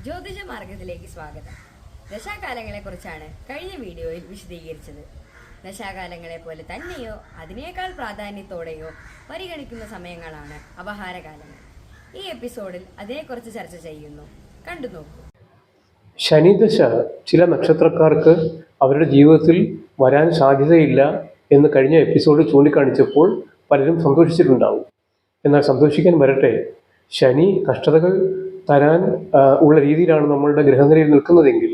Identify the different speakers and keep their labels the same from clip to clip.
Speaker 1: ജ്യോതിഷ മാർഗത്തിലേക്ക് സ്വാഗതം. ദശാകാലങ്ങളെക്കുറിച്ചാണ് കഴിഞ്ഞ വീഡിയോയിൽ വിശദീകരിച്ചത്. ദശാകാലങ്ങളെ പോലെ തന്നെയോ അതിനേക്കാൾ പ്രാധാന്യത്തോടെയോ പരിഗണിക്കുന്ന സമയങ്ങളാണ് അപഹാരകാലങ്ങൾ. ഈ എപ്പിസോഡിൽ അതിനെക്കുറിച്ച് ചർച്ച ചെയ്യുന്നു. കണ്ടു നോക്കൂ.
Speaker 2: ശനിദശ ചില നക്ഷത്രക്കാർക്ക് അവരുടെ ജീവിതത്തിൽ വരാൻ സാധ്യതയില്ല എന്ന് കഴിഞ്ഞ എപ്പിസോഡ് ചൂണ്ടിക്കാണിച്ചപ്പോൾ പലരും സന്തോഷിച്ചിട്ടുണ്ടാവും. എന്നാൽ സന്തോഷിക്കാൻ വരട്ടെ, ശനി കഷ്ടതകൾ തരാൻ ഉള്ള രീതിയിലാണ് നമ്മളുടെ ഗ്രഹനിലയിൽ നിൽക്കുന്നതെങ്കിൽ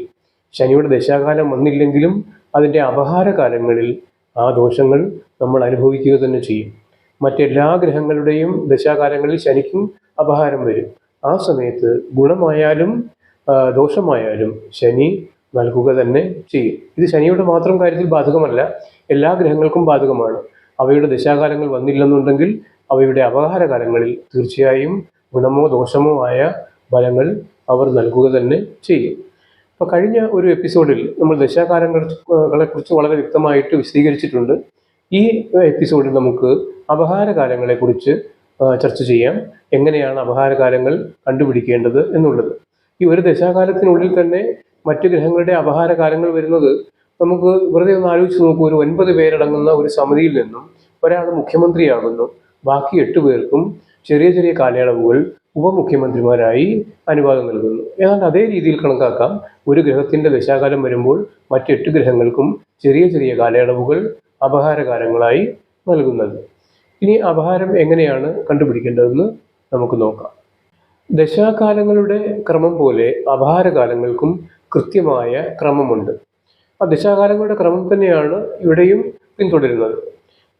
Speaker 2: ശനിയുടെ ദശാകാലം വന്നില്ലെങ്കിലും അതിൻ്റെ അപഹാരകാലങ്ങളിൽ ആ ദോഷങ്ങൾ നമ്മൾ അനുഭവിക്കുക തന്നെ ചെയ്യും. മറ്റെല്ലാ ഗ്രഹങ്ങളുടെയും ദശാകാലങ്ങളിൽ ശനിക്കും അപഹാരം വരും. ആ സമയത്ത് ഗുണമായാലും ദോഷമായാലും ശനി നൽകുക തന്നെ ചെയ്യും. ഇത് ശനിയുടെ മാത്രം കാര്യത്തിൽ ബാധകമല്ല, എല്ലാ ഗ്രഹങ്ങൾക്കും ബാധകമാണ്. അവയുടെ ദശാകാലങ്ങൾ വന്നില്ലെന്നുണ്ടെങ്കിൽ അവയുടെ അപഹാരകാലങ്ങളിൽ തീർച്ചയായും ഗുണമോ ദോഷമോ ആയ ഫലങ്ങൾ അവർ നൽകുക തന്നെ ചെയ്യും. അപ്പോൾ കഴിഞ്ഞ ഒരു എപ്പിസോഡിൽ നമ്മൾ ദശാകാലങ്ങളെക്കുറിച്ച് വളരെ വ്യക്തമായിട്ട് വിശദീകരിച്ചിട്ടുണ്ട്. ഈ എപ്പിസോഡിൽ നമുക്ക് അപഹാരകാലങ്ങളെക്കുറിച്ച് ചർച്ച ചെയ്യാം. എങ്ങനെയാണ് അപഹാരകാലങ്ങൾ കണ്ടുപിടിക്കേണ്ടത് എന്നുള്ളത്. ഈ ഒരു ദശാകാലത്തിനുള്ളിൽ തന്നെ മറ്റ് ഗ്രഹങ്ങളുടെ അപഹാരകാലങ്ങൾ വരുന്നത് നമുക്ക് വെറുതെ ഒന്ന് ആലോചിച്ച് നോക്കൂ. ഒരു 9 പേരടങ്ങുന്ന ഒരു സമിതിയിൽ നിന്നും ഒരാൾ മുഖ്യമന്ത്രിയാകുന്നു. ബാക്കി 8 പേർക്കും ചെറിയ ചെറിയ കാലയളവുകൾ ഉപമുഖ്യമന്ത്രിമാരായി അനുവാദം നൽകുന്നു. ഏതാണ്ട് അതേ രീതിയിൽ കണക്കാക്കാം. ഒരു ഗ്രഹത്തിൻ്റെ ദശാകാലം വരുമ്പോൾ മറ്റ് 8 ഗ്രഹങ്ങൾക്കും ചെറിയ ചെറിയ കാലയളവുകൾ അപഹാരകാലങ്ങളായി നൽകുന്നത്. ഇനി അപഹാരം എങ്ങനെയാണ് കണ്ടുപിടിക്കേണ്ടതെന്ന് നമുക്ക് നോക്കാം. ദശാകാലങ്ങളുടെ ക്രമം പോലെ അപഹാരകാലങ്ങൾക്കും കൃത്യമായ ക്രമമുണ്ട്. ആ ദശാകാലങ്ങളുടെ ക്രമം തന്നെയാണ് ഇവിടെയും പിന്തുടരുന്നത്.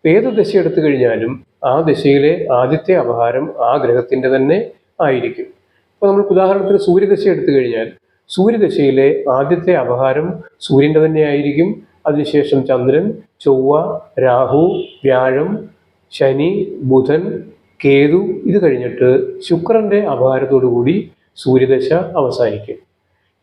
Speaker 2: ഏത് ദശ എടുത്തു കഴിഞ്ഞാലും ആ ദശയിലെ ആദ്യത്തെ അപഹാരം ആ ഗ്രഹത്തിൻ്റെ തന്നെ ആയിരിക്കും. ഇപ്പോൾ നമുക്ക് ഉദാഹരണത്തിന് സൂര്യദശ എടുത്തു കഴിഞ്ഞാൽ സൂര്യദശയിലെ ആദ്യത്തെ അപഹാരം സൂര്യൻ്റെ തന്നെ ആയിരിക്കും. അതിനുശേഷം ചന്ദ്രൻ, ചൊവ്വ, രാഹു, വ്യാഴം, ശനി, ബുധൻ, കേതു, ഇത് കഴിഞ്ഞിട്ട് ശുക്രൻ്റെ അപഹാരത്തോടുകൂടി സൂര്യദശ അവസാനിക്കും.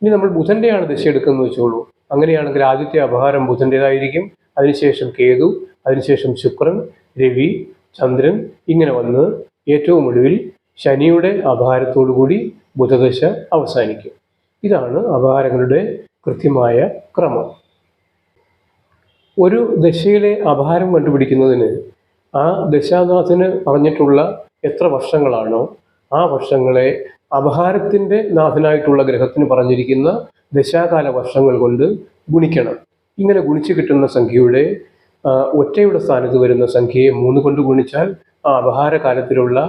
Speaker 2: ഇനി നമ്മൾ ബുധൻ്റെയാണ് ദശ എടുക്കുന്നത് വെച്ചോളൂ. അങ്ങനെയാണെങ്കിൽ ആദ്യത്തെ അപഹാരം ബുധൻ്റേതായിരിക്കും. അതിനുശേഷം കേതു, അതിനുശേഷം ശുക്രൻ, രവി, ചന്ദ്രൻ, ഇങ്ങനെ വന്ന് ഏറ്റവും ഒടുവിൽ ശനിയുടെ അപഹാരത്തോടുകൂടി ബുധദശ അവസാനിക്കും. ഇതാണ് അപഹാരങ്ങളുടെ കൃത്യമായ ക്രമം. ഒരു ദശയിലെ അപഹാരം കണ്ടുപിടിക്കുന്നതിന് ആ ദശാനാഥന് പറഞ്ഞിട്ടുള്ള എത്ര വർഷങ്ങളാണോ ആ വർഷങ്ങളെ അപഹാരത്തിൻ്റെ നാഥനായിട്ടുള്ള ഗ്രഹത്തിന് പറഞ്ഞിരിക്കുന്ന ദശാകാല വർഷങ്ങൾ കൊണ്ട് ഗുണിക്കണം. ഇങ്ങനെ ഗുണിച്ച് കിട്ടുന്ന സംഖ്യയുടെ ഒറ്റയുടെ സ്ഥാനത്ത് വരുന്ന സംഖ്യയെ 3 കൊണ്ട് ഗുണിച്ചാൽ ആ അപഹാരകാലത്തിലുള്ള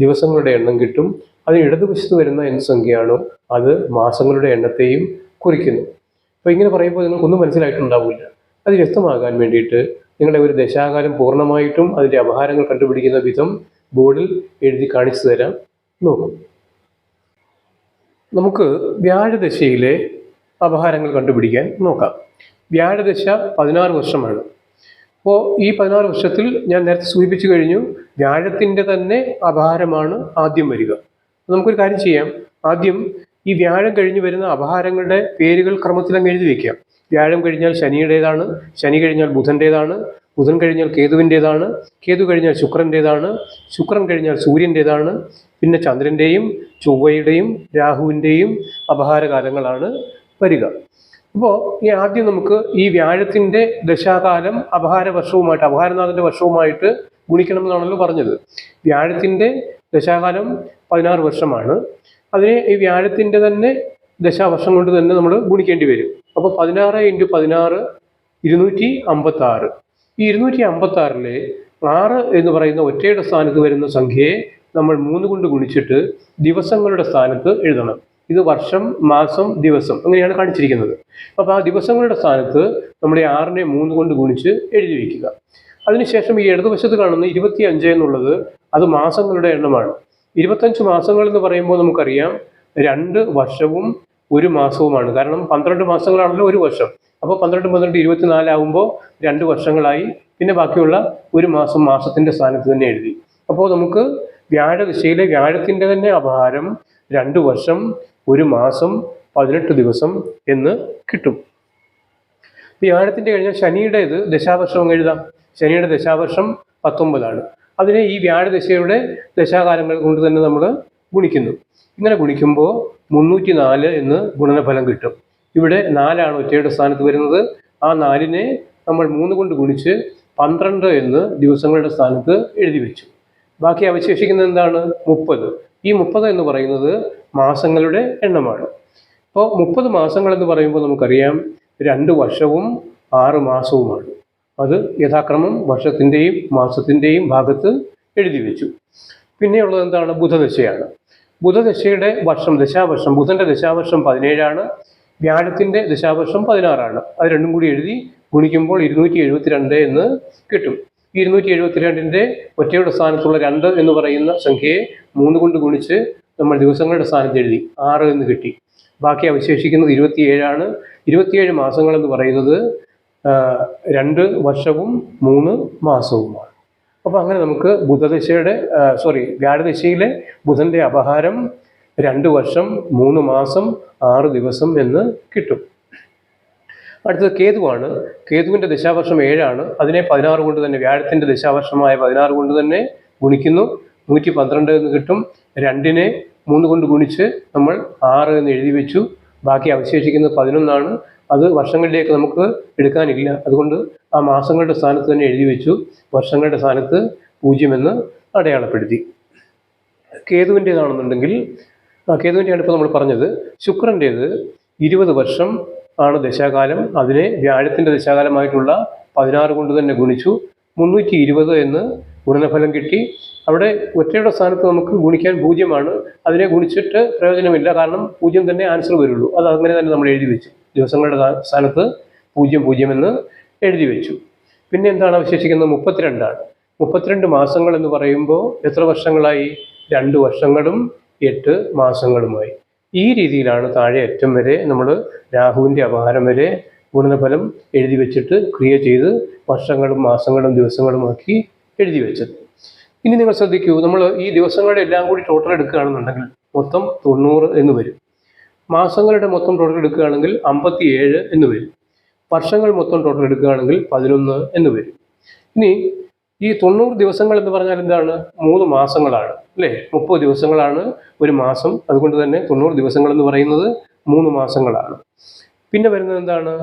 Speaker 2: ദിവസങ്ങളുടെ എണ്ണം കിട്ടും. അതിന് ഇടതുവശത്ത് വരുന്ന എന്ത് സംഖ്യയാണോ അത് മാസങ്ങളുടെ എണ്ണത്തെയും കുറിക്കുന്നു. അപ്പോൾ ഇങ്ങനെ പറയുമ്പോൾ നിങ്ങൾക്കൊന്നും മനസ്സിലായിട്ടുണ്ടാവില്ല. അത് വ്യക്തമാകാൻ വേണ്ടിയിട്ട് നിങ്ങളുടെ ഒരു ദശാകാലം പൂർണ്ണമായിട്ടും അതിൻ്റെ അപഹാരങ്ങൾ കണ്ടുപിടിക്കുന്ന വിധം ബോർഡിൽ എഴുതി കാണിച്ചു തരാം. നോക്കും. നമുക്ക് വ്യാഴദശയിലെ അപഹാരങ്ങൾ കണ്ടുപിടിക്കാൻ നോക്കാം. വ്യാഴദശ 16 വർഷമാണ്. അപ്പോൾ ഈ 16 വർഷത്തിൽ ഞാൻ നേരത്തെ സൂചിപ്പിച്ചു കഴിഞ്ഞു, വ്യാഴത്തിൻ്റെ തന്നെ അപഹാരമാണ് ആദ്യം വരിക. നമുക്കൊരു കാര്യം ചെയ്യാം. ആദ്യം ഈ വ്യാഴം കഴിഞ്ഞ് വരുന്ന അപഹാരങ്ങളുടെ പേരുകൾ ക്രമത്തിലങ്ങ് എഴുതി വയ്ക്കാം. വ്യാഴം കഴിഞ്ഞാൽ ശനിയുടേതാണ്, ശനി കഴിഞ്ഞാൽ ബുധൻ്റേതാണ്, ബുധൻ കഴിഞ്ഞാൽ കേതുവിൻ്റേതാണ്, കേതു കഴിഞ്ഞാൽ ശുക്രൻ്റേതാണ്, ശുക്രൻ കഴിഞ്ഞാൽ സൂര്യൻ്റേതാണ്, പിന്നെ ചന്ദ്രൻ്റെയും ചൊവ്വയുടെയും രാഹുവിൻ്റെയും അപഹാരകാലങ്ങളാണ് വരിക. അപ്പോൾ ഈ ആദ്യം നമുക്ക് ഈ വ്യാഴത്തിൻ്റെ ദശാകാലം അപഹാര വർഷവുമായിട്ട്, അപഹാരനാഥൻ്റെ വർഷവുമായിട്ട് ഗുണിക്കണം എന്നാണല്ലോ പറഞ്ഞത്. വ്യാഴത്തിൻ്റെ ദശാകാലം 16 വർഷമാണ്. അതിനെ ഈ വ്യാഴത്തിൻ്റെ തന്നെ ദശാവർഷം കൊണ്ട് തന്നെ നമ്മൾ ഗുണിക്കേണ്ടി വരും. അപ്പോൾ 16 × 16 256. ഈ 256-ലെ 6 എന്ന് പറയുന്ന ഒറ്റയുടെ സ്ഥാനത്ത് വരുന്ന സംഖ്യയെ നമ്മൾ 3 കൊണ്ട് ഗുണിച്ചിട്ട് ദിവസങ്ങളുടെ സ്ഥാനത്ത് എഴുതണം. ഇത് വർഷം, മാസം, ദിവസം അങ്ങനെയാണ് കാണിച്ചിരിക്കുന്നത്. അപ്പോൾ ആ ദിവസങ്ങളുടെ സ്ഥാനത്ത് നമ്മുടെ 6-നെ 3 കൊണ്ട് ഗുണിച്ച് എഴുതി വയ്ക്കുക. അതിനുശേഷം ഈ ഇടതുവശത്ത് കാണുന്ന 25 എന്നുള്ളത് അത് മാസങ്ങളുടെ എണ്ണമാണ്. 25 മാസങ്ങൾ എന്ന് പറയുമ്പോൾ നമുക്കറിയാം 2 വർഷവും 1 മാസവുമാണ്. കാരണം 12 മാസങ്ങളാണല്ലോ ഒരു വർഷം. അപ്പോൾ 12 12 24 ആകുമ്പോൾ 2 വർഷങ്ങളായി. പിന്നെ ബാക്കിയുള്ള 1 മാസം മാസത്തിൻ്റെ സ്ഥാനത്ത് തന്നെ എഴുതി. അപ്പോൾ നമുക്ക് വ്യാഴദശയിലെ വ്യാഴത്തിൻ്റെ തന്നെ അപഹാരം 2 വർഷം 1 മാസം 18 ദിവസം എന്ന് കിട്ടും. വ്യാഴത്തിൻ്റെ കഴിഞ്ഞാൽ ശനിയുടേത് ദശാവർഷം എഴുതാം. ശനിയുടെ ദശാവർഷം 19 അതിനെ ഈ വ്യാഴദശയുടെ ദശാകാലങ്ങൾ കൊണ്ട് തന്നെ നമ്മൾ ഗുണിക്കുന്നു. ഇങ്ങനെ ഗുണിക്കുമ്പോൾ 304 എന്ന് ഗുണനഫലം കിട്ടും. ഇവിടെ 4 ഒറ്റയുടെ സ്ഥാനത്ത് വരുന്നത്. ആ 4 നമ്മൾ 3 കൊണ്ട് ഗുണിച്ച് 12 എന്ന് ദിവസങ്ങളുടെ സ്ഥാനത്ത് എഴുതി വെച്ചു. ബാക്കി അവശേഷിക്കുന്നത് എന്താണ്? 30. ഈ 30 എന്ന് പറയുന്നത് മാസങ്ങളുടെ എണ്ണമാണ്. അപ്പോൾ 30 മാസങ്ങൾ എന്ന് പറയുമ്പോൾ നമുക്കറിയാം 2 വർഷവും 6 മാസവുമാണ്. അത് യഥാക്രമം വർഷത്തിൻ്റെയും മാസത്തിൻ്റെയും ഭാഗത്ത് എഴുതി വെച്ചു. പിന്നെയുള്ളത് എന്താണ്? ബുധദശയാണ്. ബുധദശയുടെ ദശാവർഷം, ബുധൻ്റെ ദശാവർഷം 17, വ്യാഴത്തിൻ്റെ ദശാവർഷം 16. അത് രണ്ടും കൂടി എഴുതി ഗുണിക്കുമ്പോൾ 272 എന്ന് കിട്ടും. 272ൻ്റെ ഒറ്റയുടെ സ്ഥാനത്തുള്ള 2 എന്ന് പറയുന്ന സംഖ്യയെ 3 കൊണ്ട് ഗുണിച്ച് നമ്മൾ ദിവസങ്ങളുടെ സ്ഥാനത്ത് എഴുതി 6 എന്ന് കിട്ടി. ബാക്കി അവശേഷിക്കുന്നത് 27. 27 മാസങ്ങളെന്ന് പറയുന്നത് 2 വർഷവും 3 മാസവുമാണ്. അപ്പോൾ അങ്ങനെ നമുക്ക് വ്യാഴദശയിലെ ബുധൻ്റെ അപഹാരം 2 വർഷം 3 മാസം 6 ദിവസം എന്ന് കിട്ടും. അടുത്തത് കേതുവാണ്. കേതുവിൻ്റെ ദശാവർഷം 7. അതിനെ 16 കൊണ്ട് തന്നെ, വ്യാഴത്തിൻ്റെ ദശാവർഷമായ 16 കൊണ്ട് തന്നെ ഗുണിക്കുന്നു. 112 എന്ന് കിട്ടും. 2നെ 3 കൊണ്ട് ഗുണിച്ച് നമ്മൾ 6 എന്ന് എഴുതി വെച്ചു. ബാക്കി അവശേഷിക്കുന്നത് 11. അത് വർഷങ്ങളിലേക്ക് നമുക്ക് എടുക്കാനില്ല. അതുകൊണ്ട് ആ മാസങ്ങളുടെ സ്ഥാനത്ത് തന്നെ എഴുതി വെച്ചു. വർഷങ്ങളുടെ സ്ഥാനത്ത് 0 എന്ന് അടയാളപ്പെടുത്തി. കേതുവിൻ്റേതാണെന്നുണ്ടെങ്കിൽ, കേതുവിൻ്റെയാണ് ഇപ്പോൾ നമ്മൾ പറഞ്ഞത്. ശുക്രൻ്റേത് 20 വർഷം ആണ് ദശാകാലം. അതിനെ വ്യാഴത്തിൻ്റെ ദശാകാലമായിട്ടുള്ള 16 കൊണ്ട് തന്നെ ഗുണിച്ചു. 320 എന്ന് ഗുണനഫലം കിട്ടി. അവിടെ ഒറ്റയുടെ സ്ഥാനത്ത് നമുക്ക് ഗുണിക്കാൻ 0 അതിനെ ഗുണിച്ചിട്ട് പ്രയോജനമില്ല. കാരണം 0 തന്നെ ആൻസർ വരുള്ളൂ. അത് അങ്ങനെ തന്നെ നമ്മൾ എഴുതി വെച്ചു. ദിവസങ്ങളുടെ സ്ഥാനത്ത് 00 എന്ന് എഴുതി വെച്ചു. പിന്നെ എന്താണ് അവശേഷിക്കുന്നത്? 32. 32 മാസങ്ങൾ എന്ന് പറയുമ്പോൾ എത്ര വർഷങ്ങളായി? 2 വർഷങ്ങളും 8 മാസങ്ങളുമായി. ഈ രീതിയിലാണ് താഴെ അറ്റം വരെ നമ്മൾ രാഹുവിൻ്റെ അപഹാരം വരെ ഗുണനഫലം എഴുതി വെച്ചിട്ട് ക്രിയ ചെയ്ത് വർഷങ്ങളും മാസങ്ങളും ദിവസങ്ങളുമാക്കി എഴുതി വെച്ചത്. ഇനി നിങ്ങൾ ശ്രദ്ധിക്കൂ, നമ്മൾ ഈ ദിവസങ്ങളുടെ എല്ലാം കൂടി ടോട്ടൽ എടുക്കുകയാണെന്നുണ്ടെങ്കിൽ മൊത്തം 90 എന്ന് വരും. മാസങ്ങളുടെ മൊത്തം ടോട്ടൽ എടുക്കുകയാണെങ്കിൽ 57 എന്ന് വരും. വർഷങ്ങൾ മൊത്തം ടോട്ടൽ എടുക്കുകയാണെങ്കിൽ 11 എന്ന് വരും. ഇനി ഈ 90 ദിവസങ്ങൾ എന്ന് പറഞ്ഞാൽ എന്താണ്? 3 മാസങ്ങളാണ് അല്ലേ? 30 ദിവസങ്ങളാണ് ഒരു മാസം. അതുകൊണ്ട് തന്നെ 90 ദിവസങ്ങൾ എന്ന് പറയുന്നത് 3 മാസങ്ങളാണ്. പിന്നെ വരുന്നത് എന്താണ്?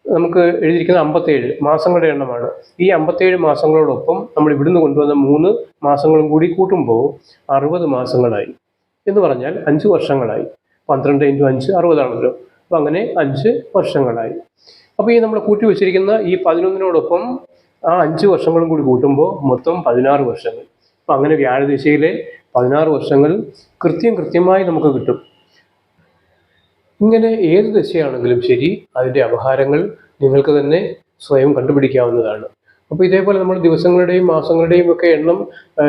Speaker 2: നമുക്ക് എഴുതിയിരിക്കുന്ന 57 മാസങ്ങളുടെ എണ്ണമാണ്. ഈ 57 മാസങ്ങളോടൊപ്പം നമ്മൾ ഇവിടുന്ന് കൊണ്ടുവന്ന 3 മാസങ്ങളും കൂടി കൂട്ടുമ്പോൾ 60 മാസങ്ങളായി. എന്ന് പറഞ്ഞാൽ 5 വർഷങ്ങളായി. 12 × 5 60 അപ്പോൾ അങ്ങനെ 5 വർഷങ്ങളായി. അപ്പോൾ ഈ നമ്മൾ കൂട്ടി വെച്ചിരിക്കുന്ന ഈ 11നോടൊപ്പം ആ 5 വർഷങ്ങളും കൂടി കൂട്ടുമ്പോൾ മൊത്തം 16 വർഷങ്ങൾ. അപ്പോൾ അങ്ങനെ വ്യാഴദശയിലെ 16 വർഷങ്ങൾ കൃത്യമായി നമുക്ക് കിട്ടും. ഇങ്ങനെ ഏത് ദശയാണെങ്കിലും ശരി, അതിൻ്റെ അപഹാരങ്ങൾ നിങ്ങൾക്ക് തന്നെ സ്വയം കണ്ടുപിടിക്കാവുന്നതാണ്. അപ്പോൾ ഇതേപോലെ നമ്മൾ ദിവസങ്ങളുടെയും മാസങ്ങളുടെയും ഒക്കെ എണ്ണം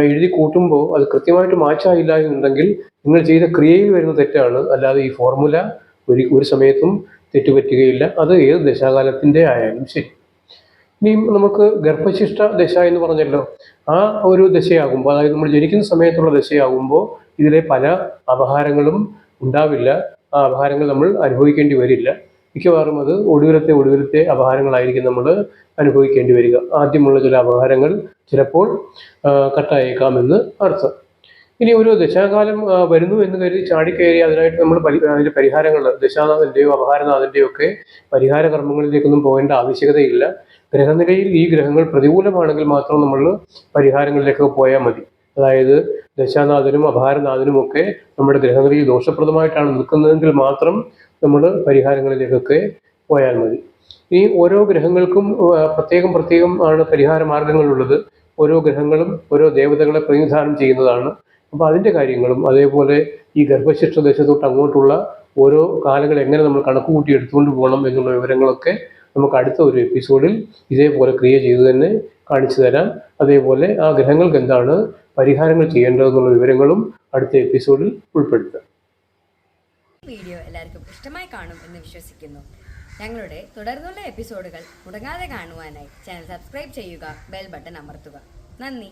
Speaker 2: എഴുതി കൂട്ടുമ്പോൾ അത് കൃത്യമായിട്ട് മാച്ചായില്ല എന്നുണ്ടെങ്കിൽ നിങ്ങൾ ചെയ്ത ക്രിയയിൽ വരുന്ന തെറ്റാണ്. അല്ലാതെ ഈ ഫോർമുല ഒരു സമയത്തും തെറ്റുപറ്റുകയില്ല. അത് ഏത് ദശാകാലത്തിൻ്റെ ആയാലും ശരി. ഇനി നമുക്ക് ഗർഭശിഷ്ട ദശ എന്ന് പറഞ്ഞല്ലോ, ആ ഒരു ദശയാകുമ്പോൾ, അതായത് നമ്മൾ ജനിക്കുന്ന സമയത്തുള്ള ദശയാകുമ്പോൾ ഇതിലെ പല അപഹാരങ്ങളും ഉണ്ടാവില്ല. ആ അപഹാരങ്ങൾ നമ്മൾ അനുഭവിക്കേണ്ടി വരില്ല. മിക്കവാറും അത് ഒടുവിലത്തെ അപഹാരങ്ങളായിരിക്കും നമ്മൾ അനുഭവിക്കേണ്ടി വരിക. ആദ്യമുള്ള ചില അപഹാരങ്ങൾ ചിലപ്പോൾ കട്ടായേക്കാമെന്ന് അർത്ഥം. ഇനി ഒരു ദശാകാലം വരുന്നു എന്ന് കരുതി ചാടിക്കയറി അതിനായിട്ട് നമ്മൾ അതിൻ്റെ പരിഹാരങ്ങൾ, ദശാനാഥൻ്റെയോ അപഹാരനാഥൻ്റെയോ ഒക്കെ പരിഹാര കർമ്മങ്ങളിലേക്കൊന്നും പോകേണ്ട ആവശ്യകതയില്ല. ഗ്രഹനിലയിൽ ഈ ഗ്രഹങ്ങൾ പ്രതികൂലമാണെങ്കിൽ മാത്രം നമ്മൾ പരിഹാരങ്ങളിലേക്ക് പോയാൽ മതി. അതായത് ദശാനാഥനും അപഹാരനാഥനും ഒക്കെ നമ്മുടെ ഗ്രഹനിലയിൽ ദോഷപ്രദമായിട്ടാണ് നിൽക്കുന്നതെങ്കിൽ മാത്രം നമ്മൾ പരിഹാരങ്ങളിലേക്കൊക്കെ പോയാൽ മതി. ഈ ഓരോ ഗ്രഹങ്ങൾക്കും പ്രത്യേകം ആണ് പരിഹാര മാർഗങ്ങളുള്ളത്. ഓരോ ഗ്രഹങ്ങളും ഓരോ ദേവതകളെ പ്രതിനിധാനം ചെയ്യുന്നതാണ്. അപ്പോൾ അതിൻ്റെ കാര്യങ്ങളും അതേപോലെ ഈ ഗർഭശിഷ്ട ദശ തൊട്ട് അങ്ങോട്ടുള്ള ഓരോ കാലങ്ങൾ എങ്ങനെ നമ്മൾ കണക്കുകൂട്ടി എടുത്തുകൊണ്ട് പോകണം എന്നുള്ള വിവരങ്ങളൊക്കെ നമുക്ക് അടുത്ത ഒരു എപ്പിസോഡിൽ ഇതേപോലെ ക്രിയ ചെയ്ത് തന്നെ കാണിച്ചു തരാം. അതേപോലെ ആ ഗ്രഹങ്ങൾക്ക് എന്താണ് പരിഹാരങ്ങൾ ചെയ്യേണ്ടതെന്നുള്ള വിവരങ്ങളും അടുത്ത എപ്പിസോഡിൽ ഉൾപ്പെടുത്താം.
Speaker 1: വീഡിയോ എല്ലാവർക്കും ഇഷ്ടമായി കാണും എന്ന് വിശ്വസിക്കുന്നു. ഞങ്ങളുടെ തുടർന്നുള്ള എപ്പിസോഡുകൾ മുടങ്ങാതെ കാണുവാനായി ചാനൽ സബ്സ്ക്രൈബ് ചെയ്യുക, ബെൽ ബട്ടൺ അമർത്തുക. നന്ദി.